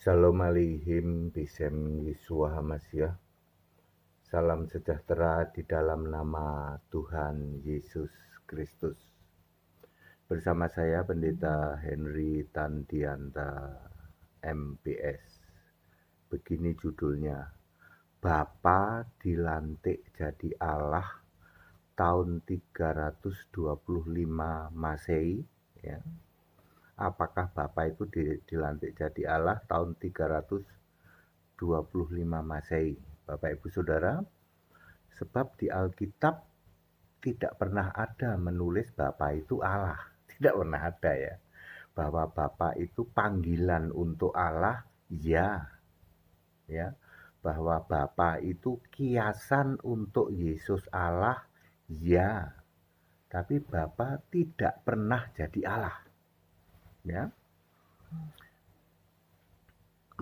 Shalom Aleichem Bisem Yeshua HaMashiach. Salam sejahtera di dalam nama Tuhan Yesus Kristus. Bersama saya Pendeta Henry Tandianta MPS. Begini judulnya, Bapa dilantik jadi Allah tahun 325 Masehi, ya. Apakah Bapa itu dilantik jadi Allah tahun 325 Masehi? Bapak Ibu Saudara, sebab di Alkitab tidak pernah ada menulis Bapa itu Allah. Tidak pernah ada, ya. Bahwa Bapa itu panggilan untuk Allah, ya. Bahwa Bapa itu kiasan untuk Yesus Allah, ya. Tapi Bapa tidak pernah jadi Allah. Ya.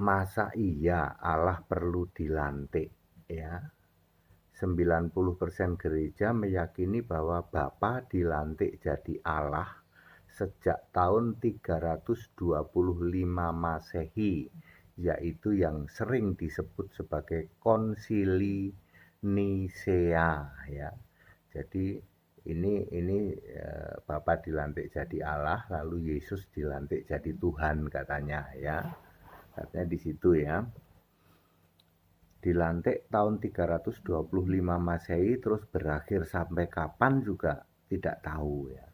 Masa iya Allah perlu dilantik, ya? 90% gereja meyakini bahwa Bapa dilantik jadi Allah sejak tahun 325 Masehi, yaitu yang sering disebut sebagai Konsili Nisea, ya. Jadi ini Bapa dilantik jadi Allah, lalu Yesus dilantik jadi Tuhan katanya, ya. Katanya di situ, ya. Dilantik tahun 325 Masehi, terus berakhir sampai kapan juga tidak tahu, ya.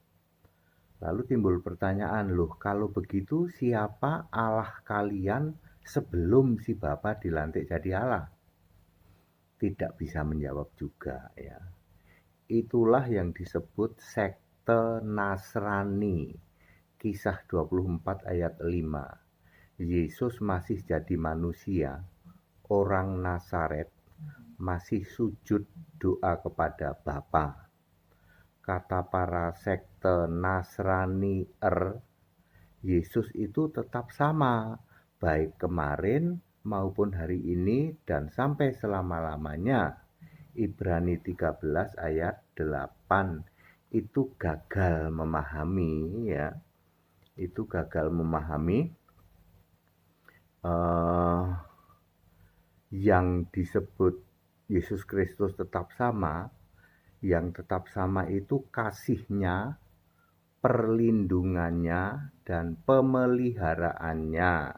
Lalu timbul pertanyaan, loh kalau begitu siapa Allah kalian sebelum si Bapa dilantik jadi Allah? Tidak bisa menjawab juga, ya. Itulah yang disebut sekte Nasrani. Kisah 24 ayat 5. Yesus masih jadi manusia, orang Nazaret masih sujud doa kepada Bapa. Kata para sekte Nasrani Yesus itu tetap sama, baik kemarin maupun hari ini dan sampai selama-lamanya. Ibrani 13 ayat 8 itu gagal memahami, ya. Itu gagal memahami yang disebut Yesus Kristus tetap sama. Yang tetap sama itu kasihnya, perlindungannya, dan pemeliharaannya.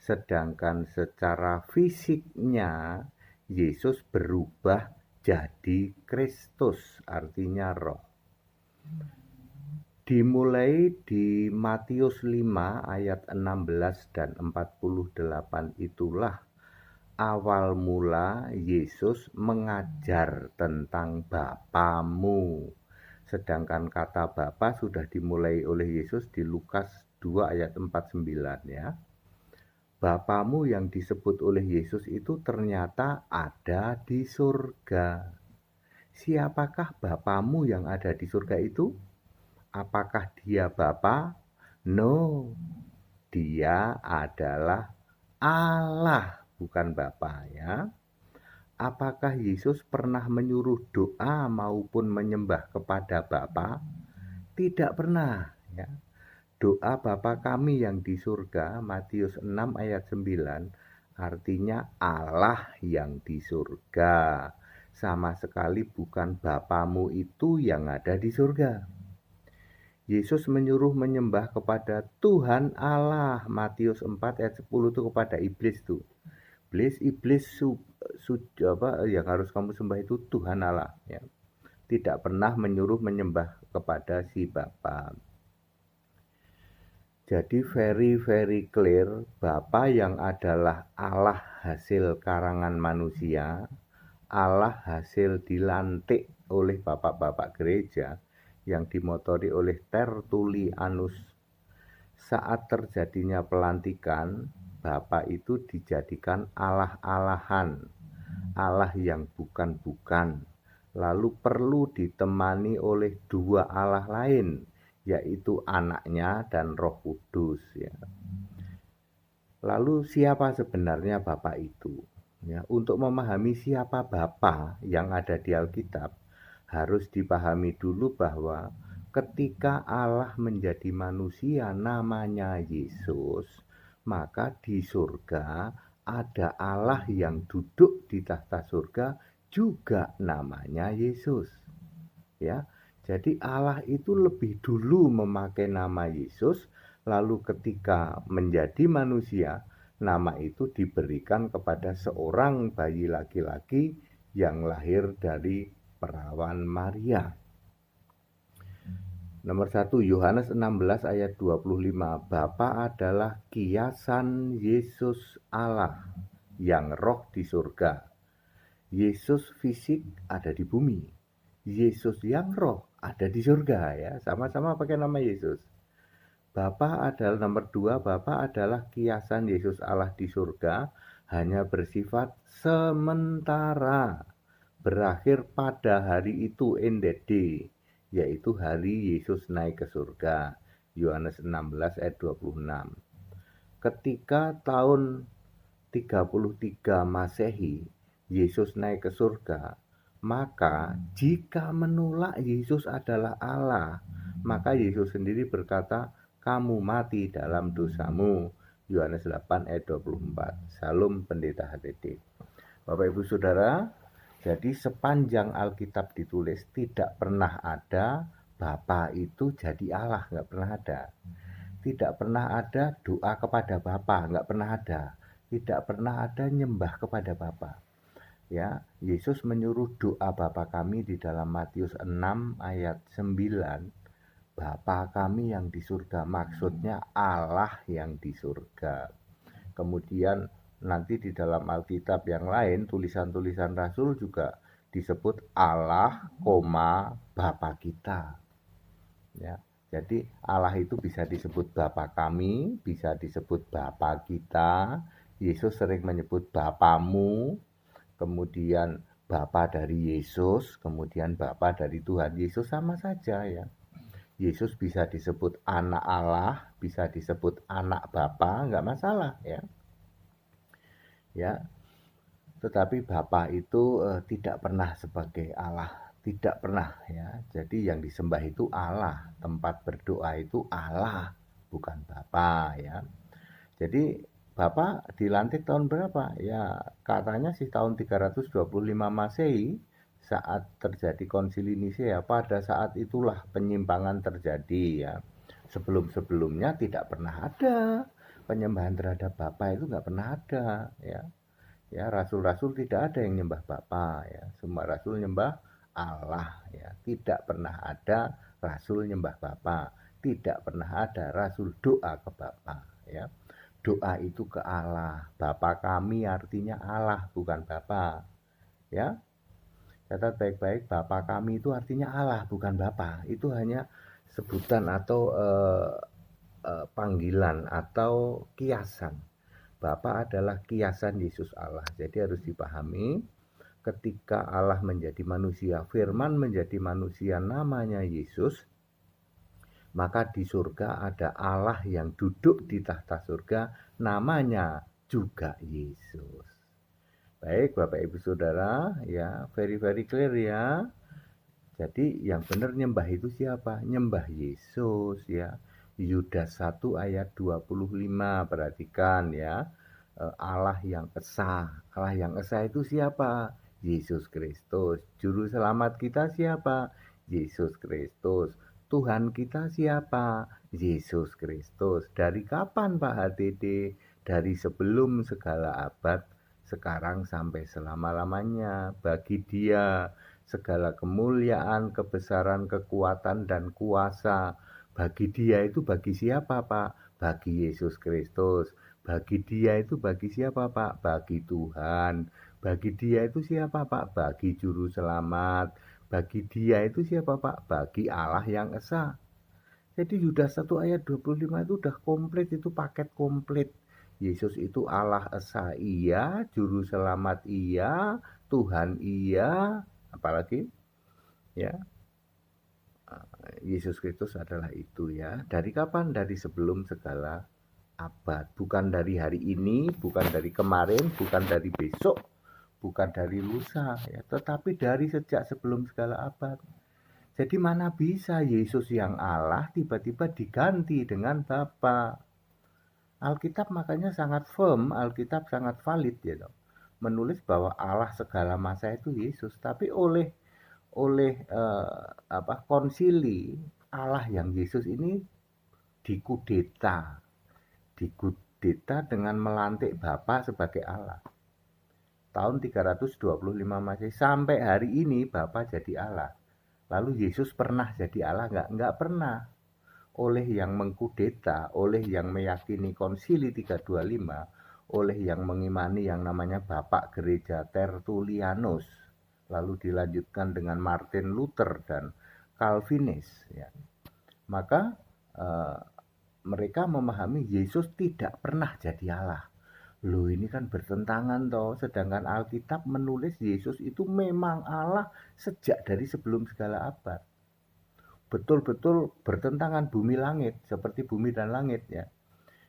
Sedangkan secara fisiknya Yesus berubah jadi Kristus, artinya roh. Dimulai di Matius 5 ayat 16 dan 48 itulah awal mula Yesus mengajar tentang Bapamu. Sedangkan kata Bapa sudah dimulai oleh Yesus di Lukas 2 ayat 49, ya. Bapamu yang disebut oleh Yesus itu ternyata ada di surga. Siapakah Bapamu yang ada di surga itu? Apakah dia Bapa? No, dia adalah Allah, bukan Bapa, ya. Apakah Yesus pernah menyuruh doa maupun menyembah kepada Bapa? Tidak pernah, ya. Doa Bapa kami yang di surga, Matius 6 ayat 9, artinya Allah yang di surga. Sama sekali bukan Bapamu itu yang ada di surga. Yesus menyuruh menyembah kepada Tuhan Allah, Matius 4 ayat 10 itu kepada iblis tuh. Iblis yang harus kamu sembah itu Tuhan Allah, ya. Tidak pernah menyuruh menyembah kepada si Bapa. Jadi very clear, Bapa yang adalah Allah hasil karangan manusia, Allah hasil dilantik oleh bapak-bapak gereja yang dimotori oleh Tertullianus. Saat terjadinya pelantikan, Bapa itu dijadikan Allah-alahan, Allah yang bukan-bukan, lalu perlu ditemani oleh dua Allah lain, yaitu anaknya dan Roh Kudus, ya. Lalu siapa sebenarnya Bapa itu? Ya, untuk memahami siapa Bapa yang ada di Alkitab, harus dipahami dulu bahwa ketika Allah menjadi manusia namanya Yesus, maka di surga ada Allah yang duduk di tahta surga juga namanya Yesus. Ya. Jadi Allah itu lebih dulu memakai nama Yesus, lalu ketika menjadi manusia, nama itu diberikan kepada seorang bayi laki-laki yang lahir dari perawan Maria. Nomor 1, Yohanes 16 ayat 25. Bapa adalah kiasan Yesus Allah yang roh di surga. Yesus fisik ada di bumi. Yesus yang roh ada di surga, ya. Sama-sama pakai nama Yesus. Bapa adalah nomor 2, Bapa adalah kiasan Yesus Allah di surga, hanya bersifat sementara. Berakhir pada hari itu, in that day, yaitu hari Yesus naik ke surga. Yohanes 16 ayat 26. Ketika tahun 33 Masehi, Yesus naik ke surga, maka jika menolak Yesus adalah Allah, maka Yesus sendiri berkata, kamu mati dalam dosamu. Yohanes 8 ayat 24. Salam Pendeta HTD. Bapak Ibu Saudara, jadi sepanjang Alkitab ditulis tidak pernah ada Bapa itu jadi Allah, nggak pernah ada. Tidak pernah ada doa kepada Bapa, nggak pernah ada. Tidak pernah ada nyembah kepada Bapa. Ya, Yesus menyuruh doa Bapa kami di dalam Matius 6 ayat 9. Bapa kami yang di surga, maksudnya Allah yang di surga. Kemudian nanti di dalam Alkitab yang lain, tulisan-tulisan Rasul juga disebut Allah, Bapa kita. Ya, jadi Allah itu bisa disebut Bapa kami, bisa disebut Bapa kita. Yesus sering menyebut Bapamu, kemudian Bapa dari Yesus, kemudian Bapa dari Tuhan Yesus, sama saja, ya. Yesus bisa disebut anak Allah, bisa disebut anak Bapa, nggak masalah, ya. Ya, tetapi Bapa itu tidak pernah sebagai Allah, tidak pernah, ya. Jadi yang disembah itu Allah, tempat berdoa itu Allah, bukan Bapa, ya. Jadi Bapa dilantik tahun berapa? Ya, katanya sih tahun 325 Masehi, saat terjadi konsili Nisea. Pada saat itulah penyimpangan terjadi, ya. Sebelum-sebelumnya tidak pernah ada penyembahan terhadap Bapa, itu nggak pernah ada, ya. Ya, rasul-rasul tidak ada yang nyembah Bapa, ya. Semua rasul nyembah Allah, ya. Tidak pernah ada rasul nyembah Bapa, tidak pernah ada rasul doa ke Bapa, ya. Doa itu ke Allah. Bapa kami artinya Allah, bukan Bapa, ya. Catat baik-baik, Bapa kami itu artinya Allah, bukan Bapa. Itu hanya sebutan atau panggilan atau kiasan. Bapa adalah kiasan Yesus Allah. Jadi harus dipahami, ketika Allah menjadi manusia, firman menjadi manusia, namanya Yesus, maka di surga ada Allah yang duduk di tahta surga, namanya juga Yesus. Baik Bapak Ibu Saudara, ya, very clear, ya. Jadi yang benar nyembah itu siapa? Nyembah Yesus, ya. Yudas 1 ayat 25, perhatikan, ya. Allah yang esa. Allah yang esa itu siapa? Yesus Kristus. Juru selamat kita siapa? Yesus Kristus. Tuhan kita siapa? Yesus Kristus. Dari kapan Pak HTD? Dari sebelum segala abad, sekarang sampai selama-lamanya. Bagi Dia segala kemuliaan, kebesaran, kekuatan, dan kuasa. Bagi Dia itu bagi siapa, Pak? Bagi Yesus Kristus. Bagi Dia itu bagi siapa, Pak? Bagi Tuhan. Bagi Dia itu siapa, Pak? Bagi Juru Selamat. Bagi Dia itu siapa, Pak? Bagi Allah yang esa. Jadi Yudas 1 ayat 25 itu udah komplit, itu paket komplit. Yesus itu Allah esa iya, Juru Selamat iya, Tuhan iya, apalagi, ya. Yesus Kristus adalah itu, ya. Dari kapan? Dari sebelum segala abad. Bukan dari hari ini, bukan dari kemarin, bukan dari besok, bukan dari lusa, ya. Tetapi dari sejak sebelum segala abad. Jadi mana bisa Yesus yang Allah tiba-tiba diganti dengan Bapa? Alkitab makanya sangat firm, Alkitab sangat valid gitu. Menulis bahwa Allah segala masa itu Yesus, tapi oleh oleh konsili Allah yang Yesus ini dikudeta, dikudeta dengan melantik Bapa sebagai Allah. Tahun 325 Masehi sampai hari ini Bapa jadi Allah. Lalu Yesus pernah jadi Allah nggak? Nggak pernah. Oleh yang mengkudeta, oleh yang meyakini konsili 325, oleh yang mengimani yang namanya Bapak Gereja Tertullianus, lalu dilanjutkan dengan Martin Luther dan Calvinis, ya. Maka mereka memahami Yesus tidak pernah jadi Allah. Loh, ini kan bertentangan toh, sedangkan Alkitab menulis Yesus itu memang Allah sejak dari sebelum segala abad. Betul-betul bertentangan bumi langit, seperti bumi dan langit ya.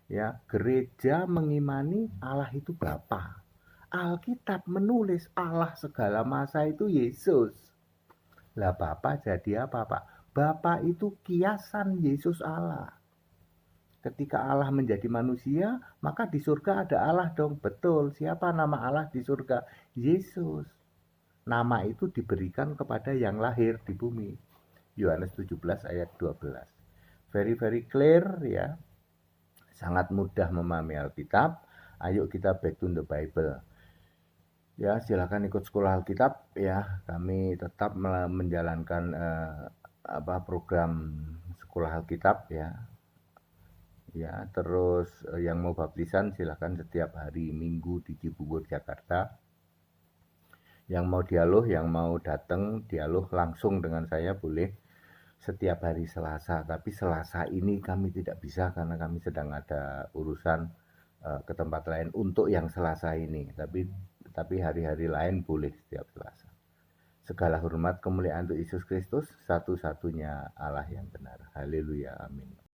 Ya, gereja mengimani Allah itu Bapa. Alkitab menulis Allah segala masa itu Yesus. Lah Bapa jadi apa, Pak? Bapa itu kiasan Yesus Allah. Ketika Allah menjadi manusia, maka di surga ada Allah dong. Betul. Siapa nama Allah di surga? Yesus. Nama itu diberikan kepada yang lahir di bumi. Yohanes 17 ayat 12. Very clear ya. Sangat mudah memahami Alkitab. Ayo kita back to the Bible. Ya, silakan ikut sekolah Alkitab ya. Kami tetap menjalankan program sekolah Alkitab ya. Ya, terus yang mau baptisan silakan setiap hari Minggu di Cibubur, Jakarta. Yang mau dialog, yang mau datang dialog langsung dengan saya boleh setiap hari Selasa, tapi Selasa ini kami tidak bisa karena kami sedang ada urusan ke tempat lain untuk yang Selasa ini, tapi hari-hari lain boleh setiap Selasa. Segala hormat kemuliaan untuk Yesus Kristus, satu-satunya Allah yang benar. Haleluya, amin.